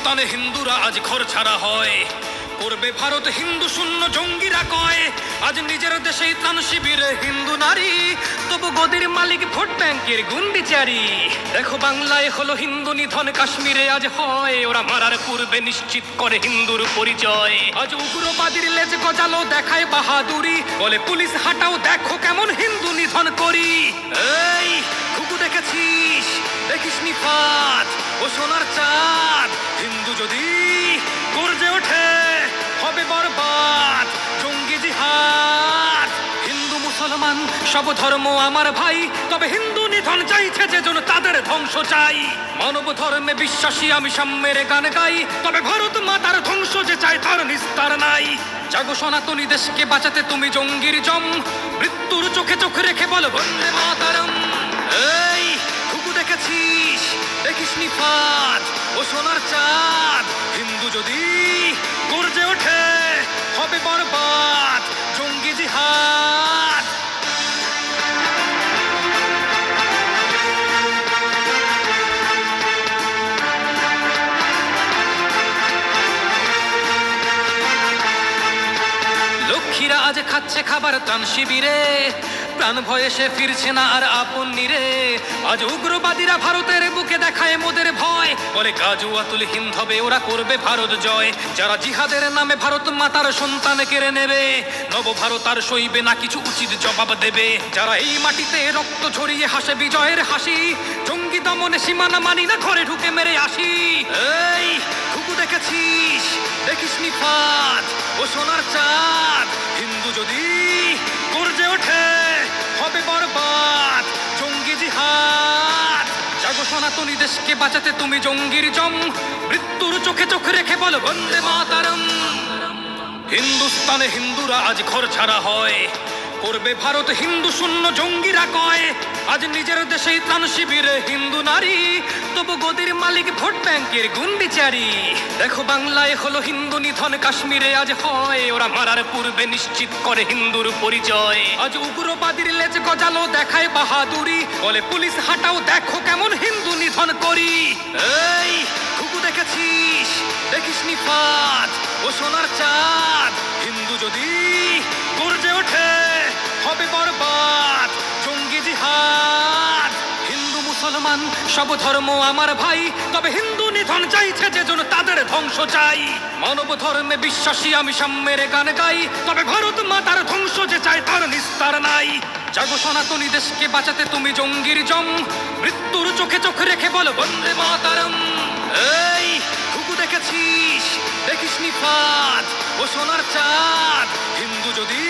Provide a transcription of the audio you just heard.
হিন্দুস্তানে হিন্দুরা আজ ঘর ছাড়া হয়, করবে ভারত হিন্দু শূন্য জঙ্গিরা কয়। আজ নিজের দেশেই ত্রাণ শিবিরে হিন্দু নারী, তবু গদির মালিক ভোট ব্যাংকের গুন্ডিচারি। দেখো বাংলায় হলো হিন্দু নিধন, কাশ্মীরে আজ হয়, ওরা মারার পূর্বে নিশ্চিত করে হিন্দুর পরিচয়। আজ উগ্রবাদীর লেজ গজালো দেখায় বাহাদুরি, বলে পুলিশ হাটাও দেখো কেমন হিন্দু নিধন করি। এই খুকু দেখেছিস, দেখিস নি ফাঁদ ও সোনার চাঁদ, হিন্দু যদি গর্জে ওঠে হবে বরবাদ জঙ্গি জিহাদ। হিন্দু মুসলমান সব ধর্ম আমার ভাই, তবে হিন্দু নিধন চাইছে যে জন তাদের ধ্বংস চাই। মানব ধর্মে বিশ্বাসী আমি সাম্যের গান গাই, তবে ভারত মাতার ধ্বংস যে চায় তার নিস্তার নাই। জাগো সনাতনী দেশকে বাঁচাতে তুমি জঙ্গির জম, মৃত্যুর চোখে চোখ রেখে বল বন্দে মাতারম। এই খুকু দেখেছিস, দেখিস নি ফাঁদ ও সোনার চাঁদ, হিন্দু যদি গর্জে ওঠে হবে বরবাদ জঙ্গি জিহাদ। লক্ষ্মীরা আজ খাচ্ছে খাবার ত্রাণ শিবিরে, প্রাণ ভয়ে সে ফিরছে না আর আপন নিরে। আজ উগ্রবাদীরা ভারতের বুকে দেখায় মোদের ভয়, বলে গাজুয়াতুল হিন্দ হবে ওরা করবে ভারত জয়। যারা জিহাদের নামে ভারত মাতার সন্তান কেড়ে নেবে, নব ভারত আর সইবে না কিছু উচিত জবাব দেবে। যারা এই মাটিতে রক্ত ঝরিয়ে হাসে বিজয়ের হাসি, জঙ্গি দমনে সীমানা মানি না ঘরে ঢুকে মেরে আসি। এই খুকু দেখেছিস, দেখিস নি ফাঁদ ও সোনার চাঁদ, হিন্দু যদি গর্জে ওঠে হবে বরবাদ জঙ্গি জিহাদ। জাগো সনাতনী দেশকে বাঁচাতে তুমি জঙ্গির জম, মৃত্যুর চোখে চোখ রেখে বল বন্দে মাতারম। হিন্দুস্তানে হিন্দুরা আজ ঘর ছাড়া হয়, করবে ভারত হিন্দু শূন্য জঙ্গিরা কয়। আজ নিজের দেশেই ত্রাণ শিবিরে হিন্দু নারী, তবু গদির মালিক ভোট ব্যাংকের গুন্ডিচারি। দেখো বাংলায় হলো হিন্দু নিধন, কাশ্মীরে আজ হয়, ওরা মারার পূর্বে নিশ্চিত করে হিন্দুর পরিচয়। আজ উগ্রবাদীর লেজ গজালো দেখায় বাহাদুরি, বলে পুলিশ হাটাও দেখো কেমন হিন্দু নিধন করি। এই খুকু দেখেছিস, দেখিস নি ফাঁদ ও সোনার চাঁদ, হিন্দু যদি গর্জে ওঠে হবে বরবাদ জঙ্গি জিহাদ। হিন্দু মুসলমান সব ধর্ম আমার ভাই, তবে হিন্দু নিধন চাইছে যে জন তাদের ধ্বংস চাই। মানব ধর্মে বিশ্বাসী আমি সাম্যের গান গাই, তবে ভারত মাতার ধ্বংস যে চায় তার নিস্তার নাই। জাগো সনাতনী দেশকে বাঁচাতে তুমি জঙ্গির জম, মৃত্যুর চোখে চোখ রেখে বল বন্দে মাতারম। এই খুকু দেখেছিস, দেখিস নি ফাঁদ ও সোনার চাঁদ, হিন্দু যদি